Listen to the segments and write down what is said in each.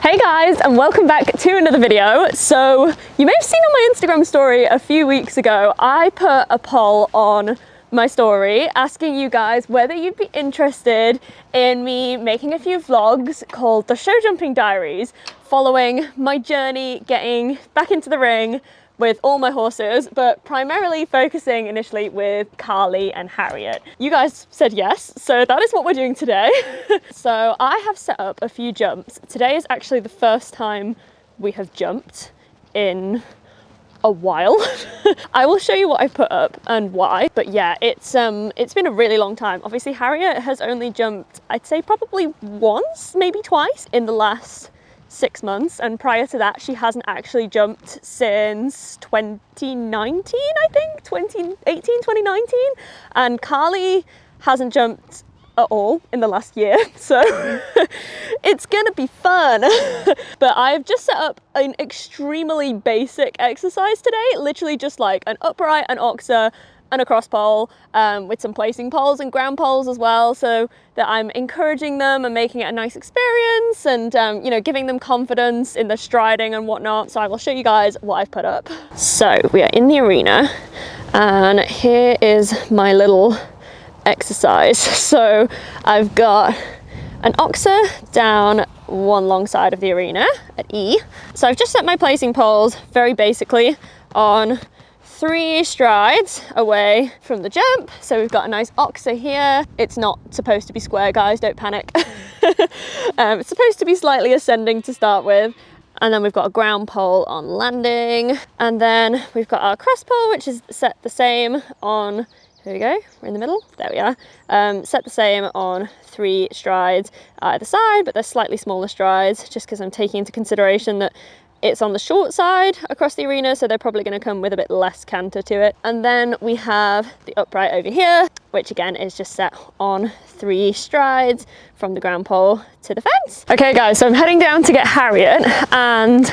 Hey guys, and welcome back to another video. So you may have seen on my Instagram story a few weeks ago, I put a poll on my story asking you guys whether you'd be interested in me making a few vlogs called the Show Jumping Diaries, following my journey getting back into the ring with all my horses, but primarily focusing initially with Carly and Harriet. You guys said yes, so that is what we're doing today. So I have set up a few jumps. Today is actually the first time we have jumped in a while. I will show you what I've put up and why, but yeah, it's been a really long time. Obviously Harriet has only jumped, I'd say probably once, maybe twice in the last 6 months, and prior to that she hasn't actually jumped since 2019, I think 2018, 2019, and Carly hasn't jumped at all in the last year, so it's gonna be fun. But I've just set up an extremely basic exercise today, literally just like an upright, an oxer, and a cross pole, with some placing poles and ground poles as well, so that I'm encouraging them and making it a nice experience, and you know, giving them confidence in their striding and whatnot. So I will show you guys what I've put up. So we are in the arena, and here is my little exercise. So I've got an oxer down one long side of the arena at E. So I've just set my placing poles very basically on 3 strides away from the jump. So we've got a nice oxer here. It's not supposed to be square, guys, don't panic. It's supposed to be slightly ascending to start with. And then we've got a ground pole on landing. And then we've got our cross pole, which is set the same on, here we go, we're in the middle, there we are. Set the same on 3 strides either side, but they're slightly smaller strides, just because I'm taking into consideration that it's on the short side across the arena, so they're probably going to come with a bit less canter to it. And then we have the upright over here, which again is just set on 3 strides from the ground pole to the fence. Okay guys, so I'm heading down to get Harriet, and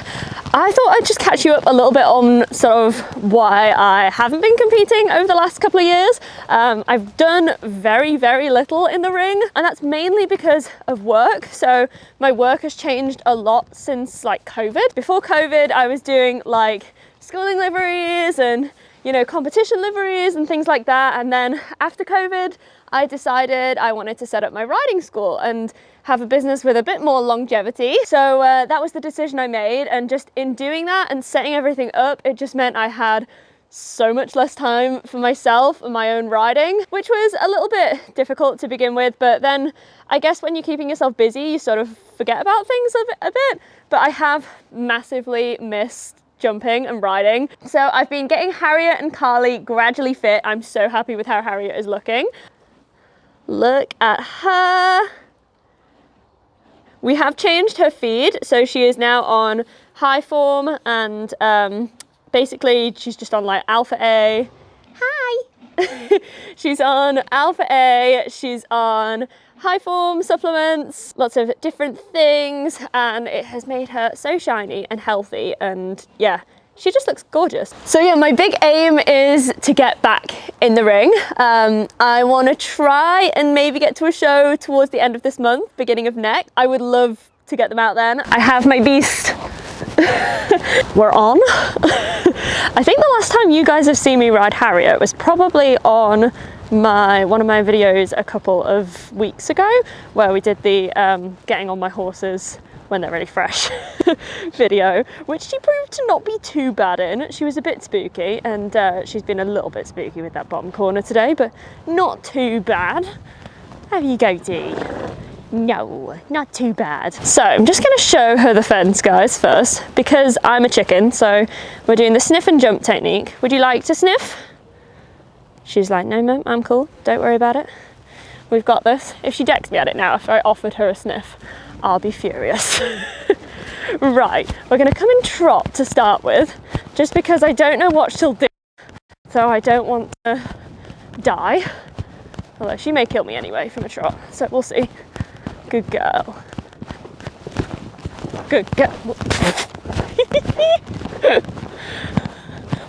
I thought I'd just catch you up a little bit on sort of why I haven't been competing over the last couple of years. I've done very, very little in the ring, and that's mainly because of work. So my work has changed a lot since like COVID. Before COVID, I was doing like schooling liveries and, you know, competition liveries and things like that. And then after COVID, I decided I wanted to set up my riding school and have a business with a bit more longevity. So that was the decision I made, and just in doing that and setting everything up, it just meant I had so much less time for myself and my own riding, which was a little bit difficult to begin with. But then I guess when you're keeping yourself busy, you sort of forget about things a bit. But I have massively missed jumping and riding. So I've been getting Harriet and Carly gradually fit. I'm so happy with how Harriet is looking. Look at her. We have changed her feed, so she is now on high form, and basically she's just on like Alpha A. Hi! She's on Alpha A, she's on high form supplements, lots of different things, and it has made her so shiny and healthy, and yeah, she just looks gorgeous. So yeah, my big aim is to get back in the ring. I want to try and maybe get to a show towards the end of this month, beginning of next. I would love to get them out then. I have my beast. We're on. I think the last time you guys have seen me ride Harriet was probably on one of my videos a couple of weeks ago, where we did the getting on my horses when they're really fresh video, which she proved to not be too bad in. She was a bit spooky, and she's been a little bit spooky with that bottom corner today, but not too bad. Have you go, Dee? No, not too bad. So I'm just going to show her the fence, guys, first, because I'm a chicken. So we're doing the sniff and jump technique. Would you like to sniff? She's like, no, Mum, I'm cool. Don't worry about it. We've got this. If she decks me at it now, if I offered her a sniff, I'll be furious. Right, we're going to come in trot to start with, just because I don't know what she'll do. So I don't want to die. Although she may kill me anyway from a trot, so we'll see. Good girl. Good girl.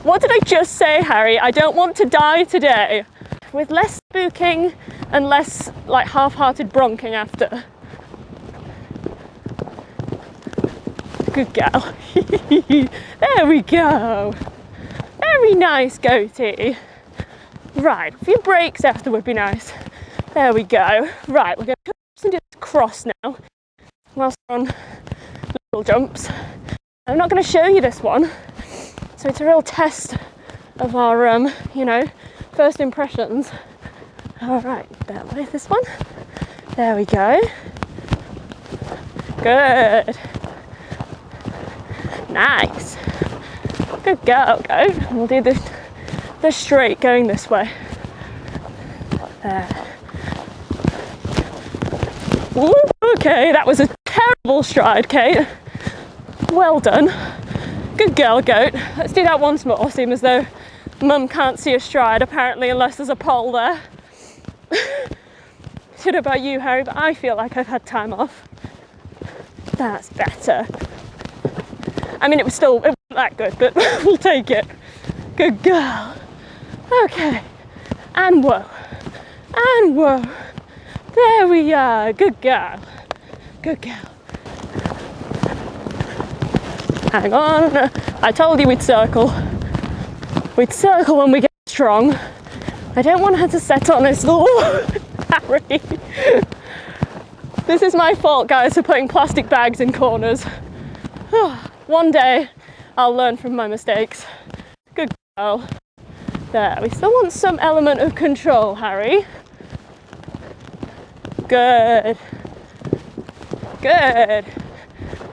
What did I just say, Harry? I don't want to die today. With less spooking and less like half-hearted bronking after. Good girl. There we go. Very nice, goatee. Right, a few breaks after would be nice. There we go. Right, we're going to do this cross now whilst we're on little jumps. I'm not going to show you this one, so it's a real test of our, you know, first impressions. All right, bear with this one. There we go. Good. Nice. Good girl, go. We'll do the straight going this way. There. Ooh, okay, that was a terrible stride, Kate. Well done. Good girl, goat. Let's do that once more, seem as though Mum can't see a stride, apparently, unless there's a pole there. I don't know about you, Harry, but I feel like I've had time off. That's better. I mean, it wasn't that good, but we'll take it. Good girl. Okay. And whoa. And whoa. There we are. Good girl. Good girl. Hang on. I told you we'd circle. We'd circle when we get strong. I don't want her to set on us. Oh, Harry. This is my fault, guys, for putting plastic bags in corners. One day, I'll learn from my mistakes. Good girl. There, we still want some element of control, Harry. Good. Good.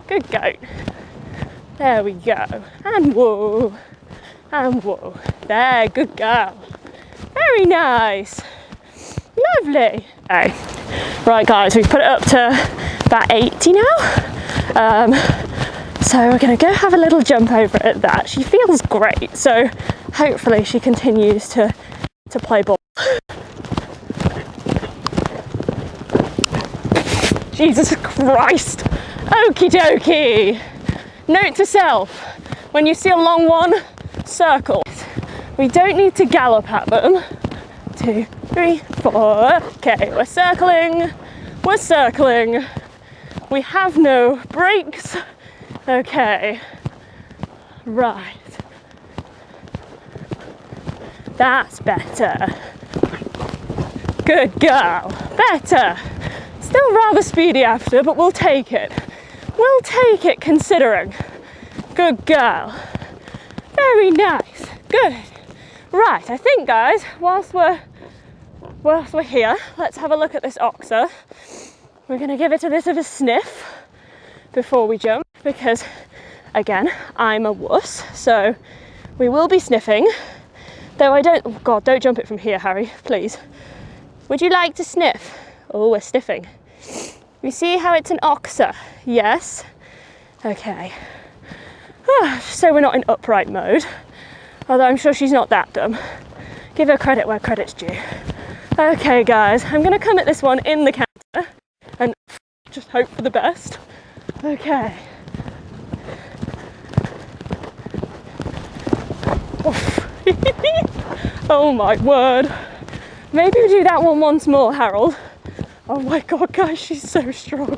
Good goat. There we go. And whoa. And whoa. There, good girl. Very nice. Lovely. Okay. Right, guys, we've put it up to about 80 now. So we're going to go have a little jump over at that. She feels great, so hopefully she continues to play ball. Jesus Christ. Okie dokie. Note to self, when you see a long one, circle. We don't need to gallop at them. 2, 3, 4. Okay, we're circling. We're circling. We have no breaks. Okay. Right. That's better. Good girl. Better. Still rather speedy after, but we'll take it. We'll take it considering. Good girl. Very nice. Good. Right, I think, guys, whilst we're here, let's have a look at this oxer. We're going to give it a bit of a sniff before we jump because, again, I'm a wuss, so we will be sniffing. Though I don't... Oh God, don't jump it from here, Harry, please. Would you like to sniff? Oh, we're sniffing. You see how it's an oxer? Yes. Okay. So we're not in upright mode, although I'm sure she's not that dumb. Give her credit where credit's due. Okay, guys, I'm going to come at this one in the canter and just hope for the best. Okay. Oh my word. Maybe we do that one once more, Harold. Oh my God, guys, she's so strong.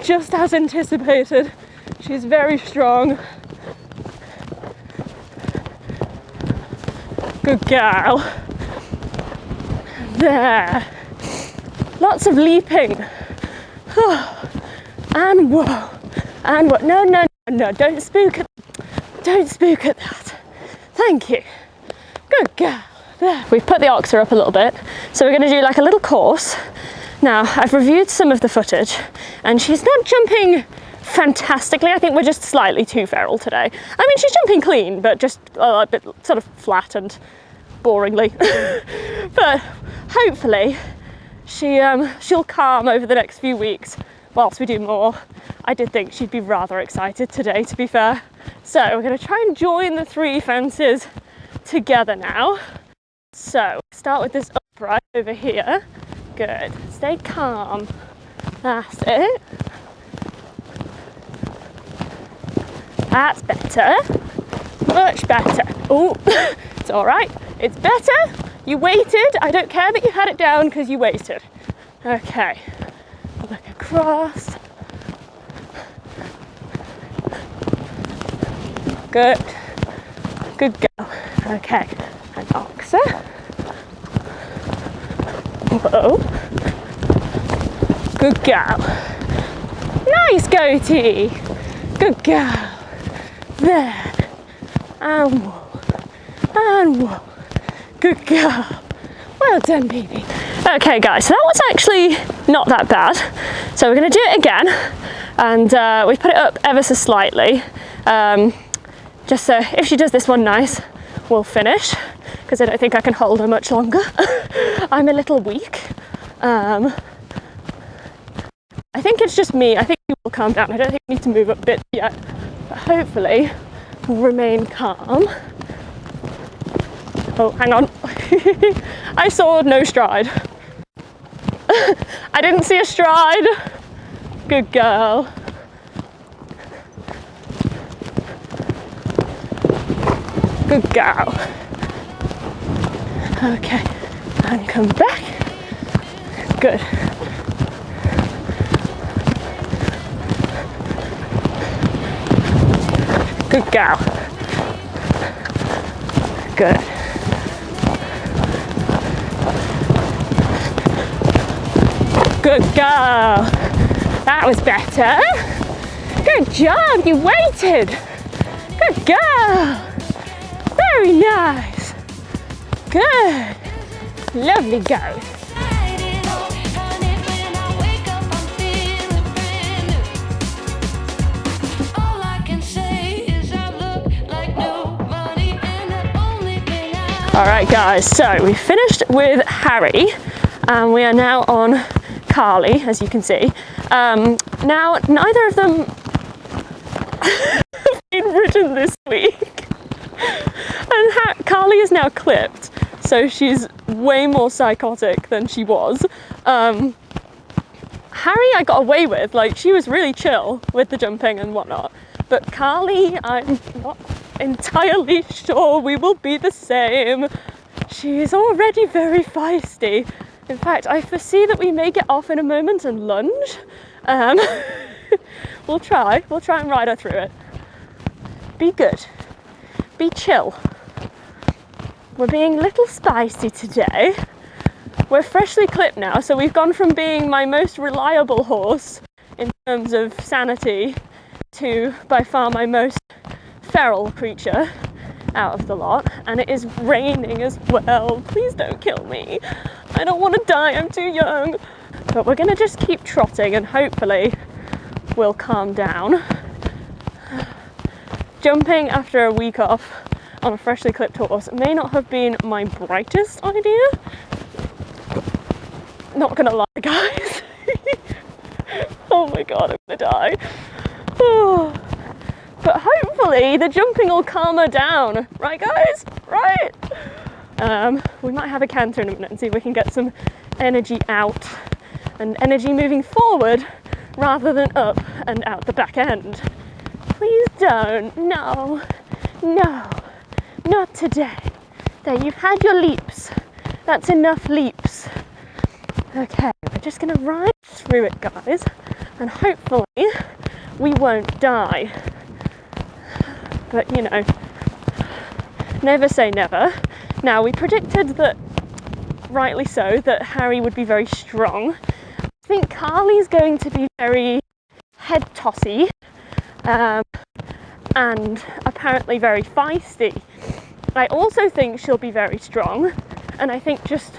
Just as anticipated, she's very strong. Good girl. There. Lots of leaping. And whoa. And what? No, no, no, don't spook at that. Thank you. Good girl. There. We've put the oxer up a little bit, so we're going to do like a little course. Now, I've reviewed some of the footage, and she's not jumping fantastically. I think we're just slightly too feral today. I mean, she's jumping clean, but just a bit sort of flat and boringly. But hopefully, she'll calm over the next few weeks whilst we do more. I did think she'd be rather excited today, to be fair. So we're going to try and join the 3 fences together now. So start with this upright over here. Good. Stay calm. That's it. That's better. Much better. Oh, it's all right. It's better. You waited. I don't care that you had it down because you waited. Okay. Look across. Good. Good girl. Okay. An oxer. Whoa. Good girl. Nice goatee. Good girl. There. And whoa. And whoa. Good girl. Well done, baby. Okay, guys, so that was actually not that bad. So we're going to do it again. And we put it up ever so slightly. Just so if she does this one nice, we'll finish. Because I don't think I can hold her much longer. I'm a little weak. I think it's just me. I think she will calm down. I don't think we need to move up bits yet. But hopefully we'll remain calm. Oh, hang on. I saw no stride. I didn't see a stride. Good girl. Good girl. Okay, and come back. Good. Good girl. Good. Good girl. That was better. Good job, you waited. Good girl. Very nice. Good. Lovely goat. Alright guys, so we finished with Harry and we are now on Carly, as you can see. Now, neither of them have been ridden this week. And Carly is now clipped, so she's way more psychotic than she was. Harry I got away with, like she was really chill with the jumping and whatnot. But Carly, I'm not entirely sure we will be the same. She is already very feisty. In fact, I foresee that we may get off in a moment and lunge. We'll try and ride her through it. Be good. Be chill. We're being a little spicy today. We're freshly clipped now, so we've gone from being my most reliable horse in terms of sanity to by far my most feral creature out of the lot. And it is raining as well. Please don't kill me. I don't want to die, I'm too young. But we're going to just keep trotting and hopefully we'll calm down. Jumping after a week off on a freshly clipped horse may not have been my brightest idea. Not gonna lie, guys. Oh my god, I'm gonna die. Oh. But hopefully the jumping will calm her down. Right, guys? Right? We might have a canter in a minute and see if we can get some energy out and energy moving forward rather than up and out the back end. Please don't. No. No. Not today. There, you've had your leaps. That's enough leaps. Okay, we're just going to ride through it, guys, and hopefully we won't die. But, you know, never say never. Now, we predicted that, rightly so, that Harry would be very strong. I think Carly's going to be very head-tossy and apparently very feisty. I also think she'll be very strong, and I think just,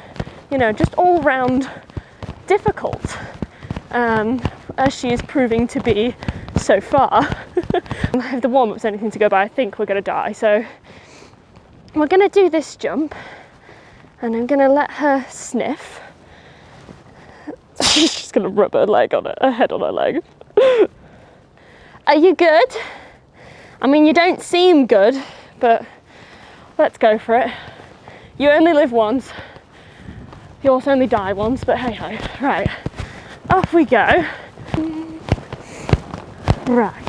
you know, just all round difficult, as she is proving to be so far. If the warm-up's anything to go by, I think we're going to die. So we're going to do this jump, and I'm going to let her sniff. She's just going to rub her leg on it, her head on her leg. Are you good? I mean, you don't seem good, but let's go for it. You only live once. You also only die once, but hey ho. Right, off we go. Right,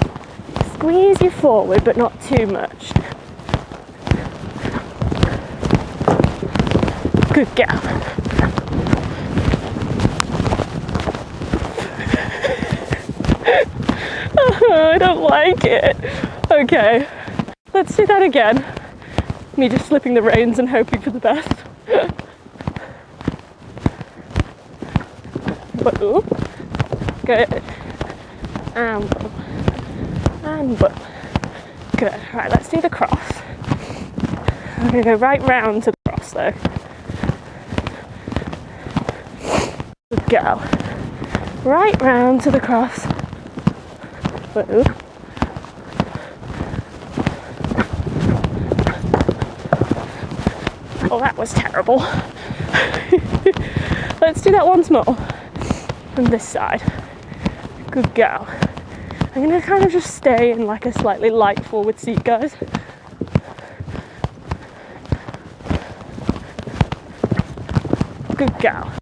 squeeze you forward, but not too much. Good girl. Oh, I don't like it. Okay, Let's do that again. Me just slipping the reins and hoping for the best. Whoa. Good. And boom. And boom. Good. Right, let's do the cross. I'm going to go right round to the cross though. Good girl. Right round to the cross. Whoa. Oh, that was terrible. Let's do that once more. From this side. Good girl. I'm going to kind of just stay in like a slightly light forward seat, guys. Good girl.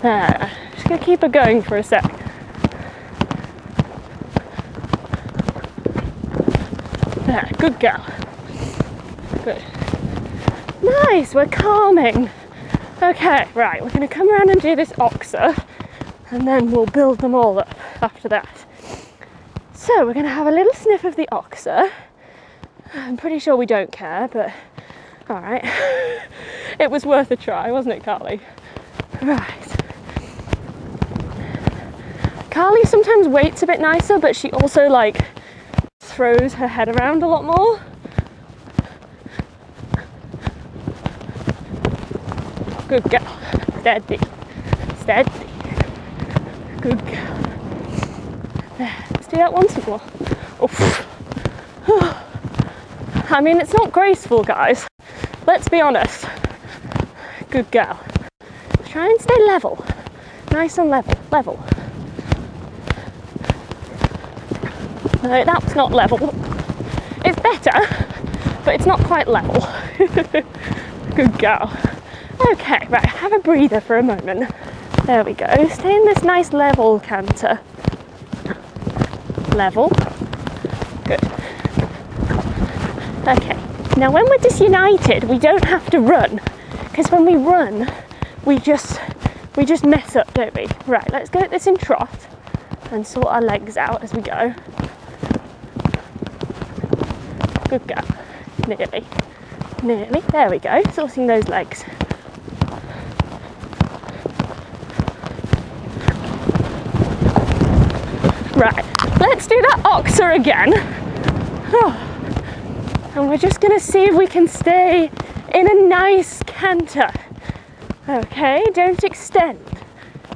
There. Just going to keep her going for a sec. There. Good girl. Good. Nice, we're calming. Okay, right, we're going to come around and do this oxer, and then we'll build them all up after that. So we're going to have a little sniff of the oxer. I'm pretty sure we don't care, but alright. It was worth a try, wasn't it, Carly? Right. Carly sometimes waits a bit nicer, but she also like throws her head around a lot more. Good girl. Steady. Steady. Good girl. There. Let's do that once more. Oh. I mean, it's not graceful, guys. Let's be honest. Good girl. Try and stay level. Nice and level. Level. No, that's not level. It's better, but it's not quite level. Good girl. Okay, right, have a breather for a moment. There we go. Stay in this nice level canter. Level. Good. Okay, now when we're disunited, we don't have to run. Because when we run, we just mess up, don't we? Right, let's go at this in trot and sort our legs out as we go. Good girl. Nearly. Nearly. There we go. Sorting those legs. Right, let's do that oxer again. Oh. And we're just going to see if we can stay in a nice canter. Okay, don't extend.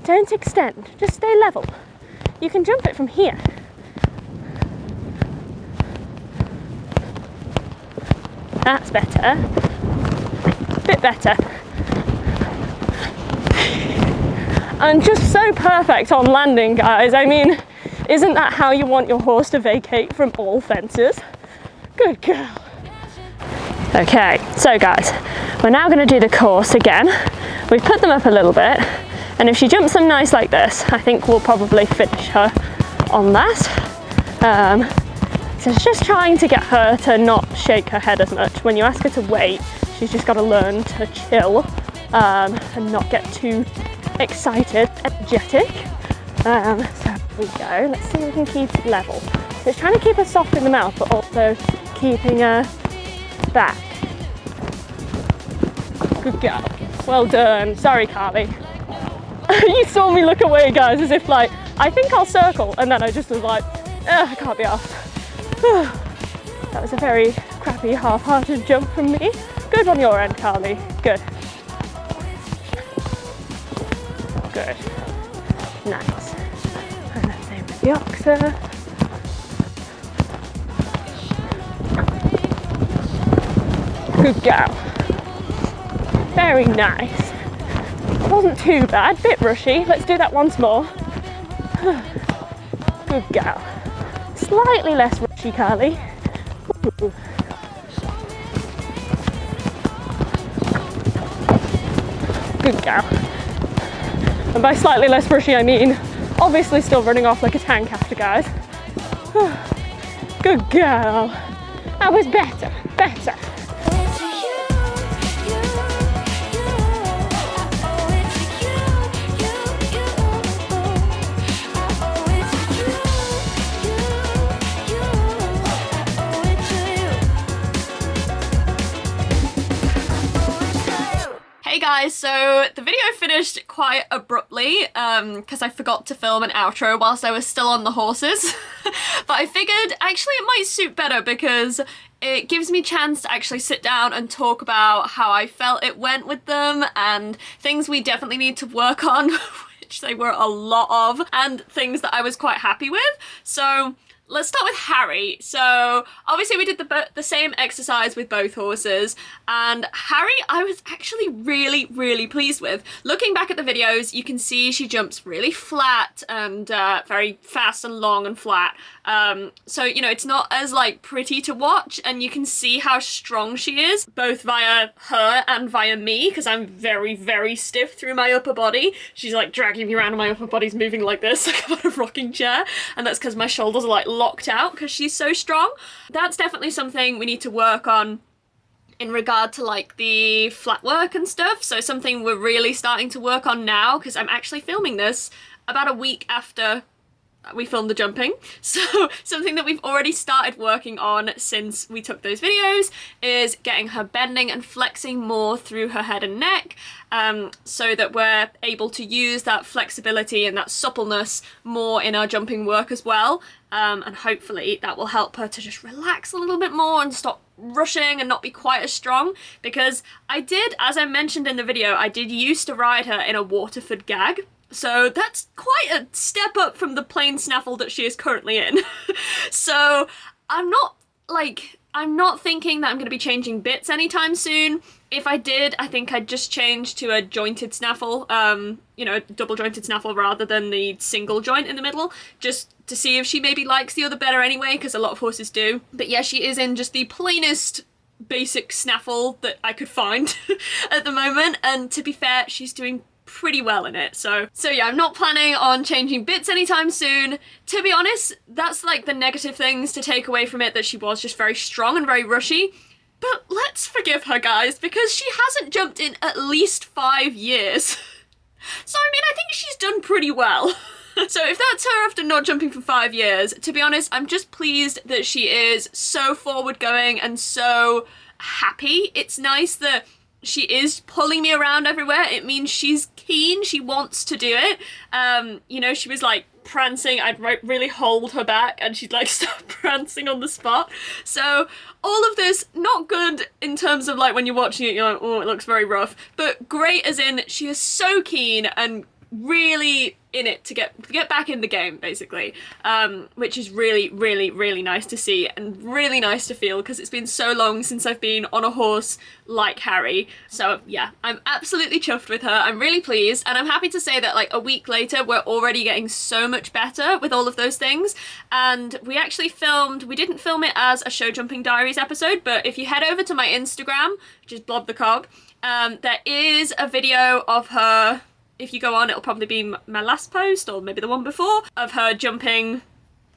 Don't extend, just stay level. You can jump it from here. That's better. Bit better. And just so perfect on landing, guys. I mean, isn't that how you want your horse to vacate from all fences? Good girl. Okay, so guys, we're now going to do the course again. We've put them up a little bit, and if she jumps them nice like this, I think we'll probably finish her on that. So it's just trying to get her to not shake her head as much. When you ask her to wait, she's just got to learn to chill and not get too excited, energetic. So here we go. Let's see if we can keep level. So it's trying to keep her soft in the mouth, but also keeping her back. Good girl. Well done. Sorry, Carly. You saw me look away, guys, as if like, I think I'll circle, and then I just was like, I can't be asked. That was a very crappy, half-hearted jump from me. Good on your end, Carly. Good. Good. Nice. And then same with the oxer. Good girl. Very nice. Wasn't too bad, bit rushy. Let's do that once more. Good girl. Slightly less rushy, Carly. Ooh. Good girl. And by slightly less rushy, I mean obviously still running off like a tank after, guys. Good girl. That was better, better. guys, so the video finished quite abruptly because I forgot to film an outro whilst I was still on the horses. But I figured actually it might suit better because it gives me a chance to actually sit down and talk about how I felt it went with them and things we definitely need to work on, which they were a lot of, and things that I was quite happy with. So let's start with Harry. So obviously we did the same exercise with both horses, and Harry I was actually really pleased with. Looking back at the videos, you can see she jumps really flat and very fast and long and flat. So, you know, it's not as like pretty to watch, and you can see how strong she is, both via her and via me, because I'm very stiff through my upper body. She's like dragging me around and my upper body's moving like this, like I'm on a rocking chair, and that's because my shoulders are like locked out because she's so strong. That's definitely something we need to work on in regard to like the flat work and stuff. So something we're really starting to work on now, because I'm actually filming this about a week after we filmed the jumping. So something that we've already started working on since we took those videos is getting her bending and flexing more through her head and neck, so that we're able to use that flexibility and that suppleness more in our jumping work as well. And hopefully that will help her to just relax a little bit more and stop rushing and not be quite as strong, because I did, as I mentioned in the video, I did used to ride her in a Waterford gag. So that's quite a step up from the plain snaffle that she is currently in. So I'm not thinking that I'm going to be changing bits anytime soon. If I did, I think I'd just change to a jointed snaffle, you know, a double jointed snaffle rather than the single joint in the middle, just to see if she maybe likes the other better anyway, because a lot of horses do. But yeah, she is in just the plainest basic snaffle that I could find at the moment, and to be fair, she's doing pretty well in it. So yeah, I'm not planning on changing bits anytime soon. To be honest, that's like the negative things to take away from it, that she was just very strong and very rushy. But let's forgive her, guys, because she hasn't jumped in at least 5 years. So I mean, I think she's done pretty well. So if that's her after not jumping for 5 years, to be honest, I'm just pleased that she is so forward going and so happy. It's nice that she is pulling me around everywhere. It means she's keen, she wants to do it. You know, she was like prancing, I'd really hold her back and she'd like start prancing on the spot. So all of this, not good in terms of like when you're watching it, you're like, oh, it looks very rough, but great as in she is so keen and really in it to get back in the game, basically, which is really nice to see and really nice to feel, because it's been so long since I've been on a horse like Harry. So yeah, I'm absolutely chuffed with her. I'm really pleased, and I'm happy to say that like a week later we're already getting so much better with all of those things. And we actually we didn't film it as a Show Jumping Diaries episode, but if you head over to my Instagram, which is Blob the Cog, there is a video of her. If you go on, it'll probably be my last post, or maybe the one before, of her jumping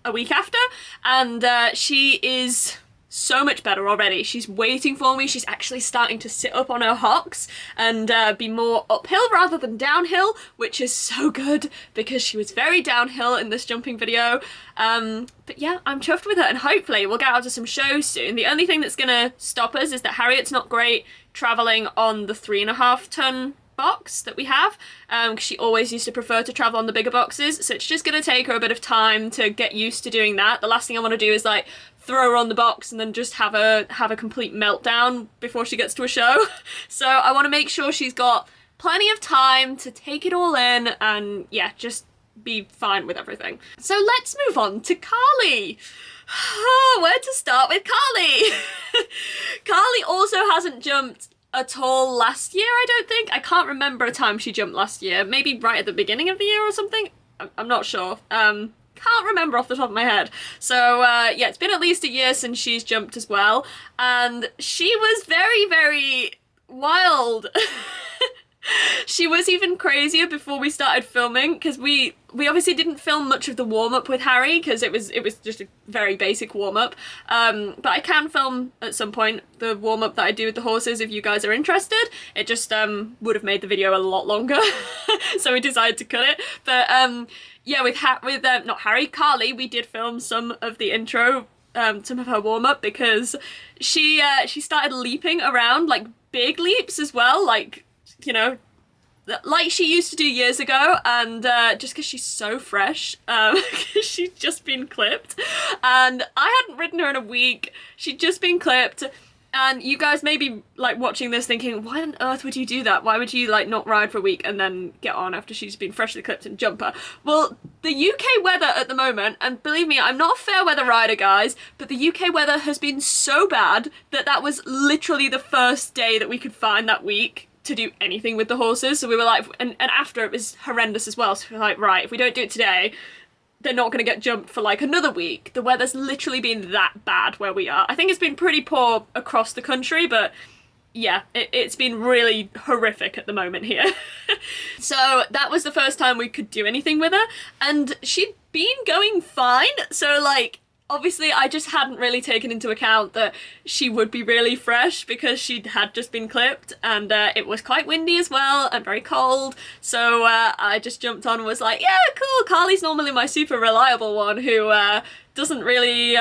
a week after, and she is so much better already. She's waiting for me. She's actually starting to sit up on her hocks and be more uphill rather than downhill, which is so good because she was very downhill in this jumping video. But yeah, I'm chuffed with her, and hopefully we'll get out to some shows soon. The only thing that's gonna stop us is that Harriet's not great traveling on the 3.5 ton box that we have, because she always used to prefer to travel on the bigger boxes, so it's just going to take her a bit of time to get used to doing that. The last thing I want to do is like throw her on the box and then just have a complete meltdown before she gets to a show. So I want to make sure she's got plenty of time to take it all in and yeah, just be fine with everything. So let's move on to Carly. Where to start with Carly? Carly also hasn't jumped at all last year, I don't think. I can't remember a time she jumped last year. Maybe right at the beginning of the year or something. I'm not sure. Can't remember off the top of my head. So yeah, it's been at least a year since she's jumped as well. And she was very wild. She was even crazier before we started filming, because we obviously didn't film much of the warm-up with Harry because it was just a very basic warm-up. But I can film at some point the warm-up that I do with the horses if you guys are interested. It just would have made the video a lot longer, so we decided to cut it. But yeah, with not Harry, Carly, we did film some of the intro, some of her warm-up, because she started leaping around, like big leaps as well, like you know, like she used to do years ago, and just because she's so fresh, because she's just been clipped, and I hadn't ridden her in a week. She'd just been clipped, and you guys may be like watching this thinking, why on earth would you do that? Why would you like not ride for a week and then get on after she's been freshly clipped and jump her? Well, the UK weather at the moment, and believe me, I'm not a fair weather rider, guys, but the UK weather has been so bad that that was literally the first day that we could find that week to do anything with the horses. So we were like, and after it was horrendous as well. So we were like, right, if we don't do it today, they're not going to get jumped for like another week. The weather's literally been that bad where we are. I think it's been pretty poor across the country, but yeah, it's been really horrific at the moment here. So that was the first time we could do anything with her, and she'd been going fine. So like, obviously I just hadn't really taken into account that she would be really fresh because she had just been clipped, and it was quite windy as well and very cold. So I just jumped on and was like, yeah, cool, Carly's normally my super reliable one who doesn't really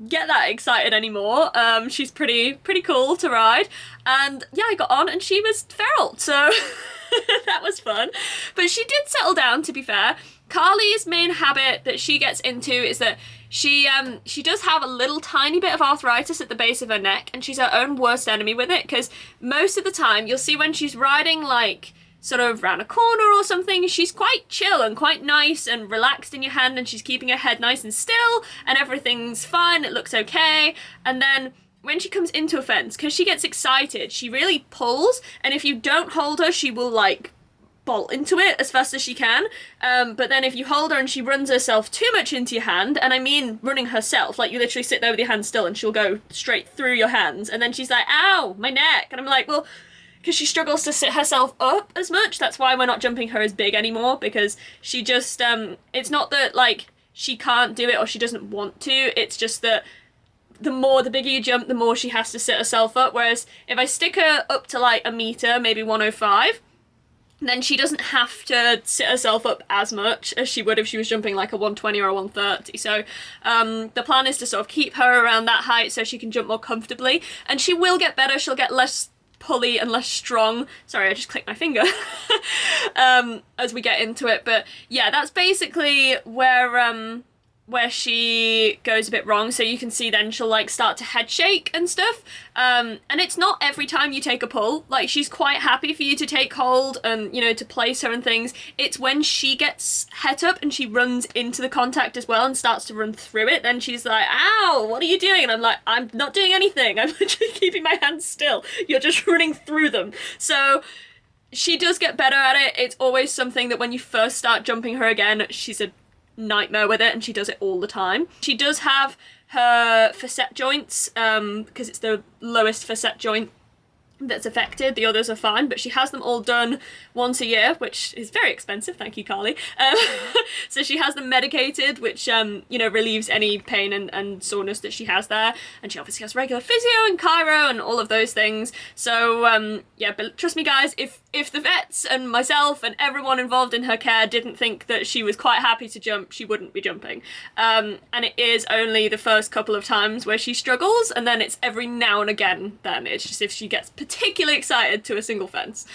get that excited anymore. She's pretty cool to ride. And yeah, I got on and she was feral, so that was fun. But she did settle down, to be fair. Carly's main habit that she gets into is that she does have a little tiny bit of arthritis at the base of her neck, and she's her own worst enemy with it, because most of the time you'll see when she's riding like sort of round a corner or something, she's quite chill and quite nice and relaxed in your hand, and she's keeping her head nice and still and everything's fine, it looks okay. And then when she comes into a fence, because she gets excited, she really pulls, and if you don't hold her, she will like bolt into it as fast as she can. But then if you hold her and she runs herself too much into your hand, and I mean running herself, like you literally sit there with your hand still and she'll go straight through your hands, and then she's like, ow, my neck. And I'm like, well, because she struggles to sit herself up as much. That's why we're not jumping her as big anymore, because she just, it's not that like she can't do it or she doesn't want to, it's just that the bigger you jump, the more she has to sit herself up. Whereas if I stick her up to like a meter, maybe 105, then she doesn't have to sit herself up as much as she would if she was jumping like a 120 or a 130. So the plan is to sort of keep her around that height so she can jump more comfortably, and she will get better. She'll get less pulley and less strong. Sorry, I just clicked my finger. As we get into it. But yeah, that's basically where she goes a bit wrong. So you can see then she'll like start to head shake and stuff. And it's not every time you take a pull. Like, she's quite happy for you to take hold and, you know, to place her and things. It's when she gets het up and she runs into the contact as well and starts to run through it, then she's like, ow, what are you doing? And I'm like, I'm not doing anything. I'm literally keeping my hands still. You're just running through them. So she does get better at it. It's always something that when you first start jumping her again, she's a nightmare with it, and she does it all the time. She does have her facet joints, because it's the lowest facet joint that's affected. The others are fine, but she has them all done once a year, which is very expensive, thank you, Carly. So she has them medicated, which you know, relieves any pain and soreness that she has there, and she obviously has regular physio and chiro and all of those things. So yeah, but trust me guys, if the vets and myself and everyone involved in her care didn't think that she was quite happy to jump, she wouldn't be jumping. And it is only the first couple of times where she struggles, and then it's every now and again then. It's just if she gets particularly excited to a single fence.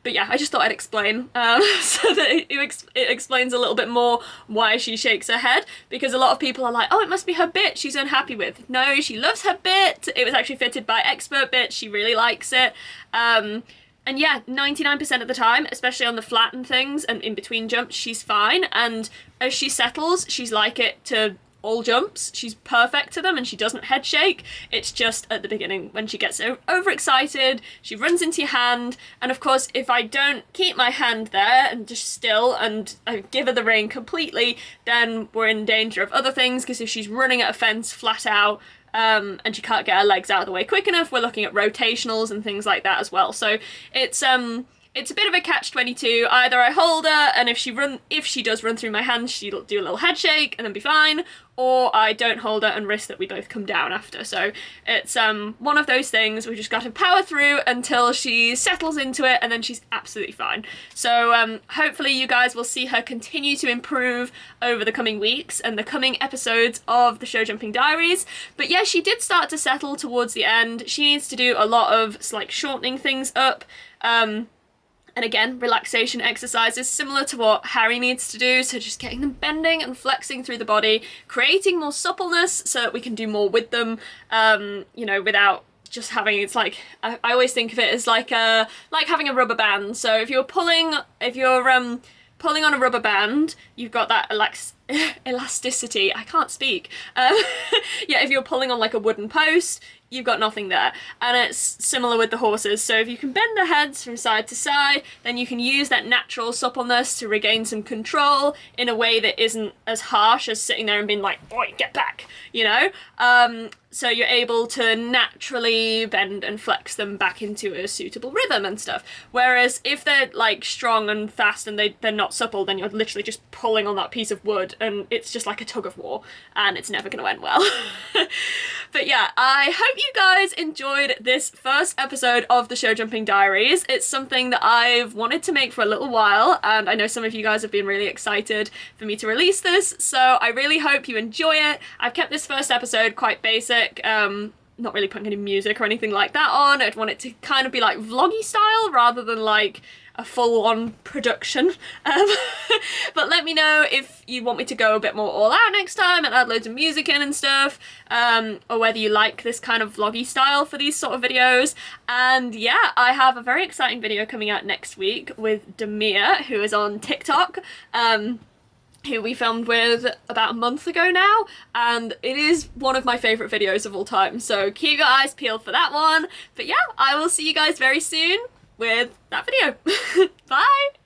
But yeah, I just thought I'd explain, so that it explains a little bit more why she shakes her head, because a lot of people are like, oh, it must be her bit she's unhappy with. No, she loves her bit. It was actually fitted by Expert Bit. She really likes it. And yeah, 99% of the time, especially on the flat and things and in between jumps, she's fine. And as she settles, she's like it to all jumps. She's perfect to them and she doesn't head shake. It's just at the beginning when she gets overexcited, she runs into your hand. And of course, if I don't keep my hand there and just still and I give her the rein completely, then we're in danger of other things, because if she's running at a fence flat out, and she can't get her legs out of the way quick enough, we're looking at rotationals and things like that as well. So it's a bit of a catch-22. Either I hold her, and if she does run through my hands, she'll do a little head shake and then be fine, or I don't hold her and risk that we both come down after. So it's one of those things. We just got to power through until she settles into it, and then she's absolutely fine. So hopefully you guys will see her continue to improve over the coming weeks and the coming episodes of the Show Jumping Diaries. But yeah, she did start to settle towards the end. She needs to do a lot of like shortening things up. And again, relaxation exercises similar to what Harry needs to do, so just getting them bending and flexing through the body, creating more suppleness so that we can do more with them, you know, without just having, it's like, I always think of it as like having a rubber band. So if you're pulling on a rubber band, you've got that elasticity. I can't speak. Yeah, if you're pulling on like a wooden post, you've got nothing there. And it's similar with the horses. So if you can bend the heads from side to side, then you can use that natural suppleness to regain some control in a way that isn't as harsh as sitting there and being like, boy, get back, you know? So you're able to naturally bend and flex them back into a suitable rhythm and stuff. Whereas if they're like strong and fast and they're not supple, then you're literally just pulling on that piece of wood and it's just like a tug of war and it's never gonna end well. But yeah, I hope you guys enjoyed this first episode of the Show Jumping Diaries. It's something that I've wanted to make for a little while, and I know some of you guys have been really excited for me to release this, so I really hope you enjoy it. I've kept this first episode quite basic, not really putting any music or anything like that on. I'd want it to kind of be like vloggy style rather than like a full-on production. But let me know if you want me to go a bit more all out next time and add loads of music in and stuff, or whether you like this kind of vloggy style for these sort of videos. And yeah, I have a very exciting video coming out next week with Demir, who is on TikTok, who we filmed with about a month ago now, and it is one of my favourite videos of all time, so keep your eyes peeled for that one. But yeah, I will see you guys very soon with that video. Bye!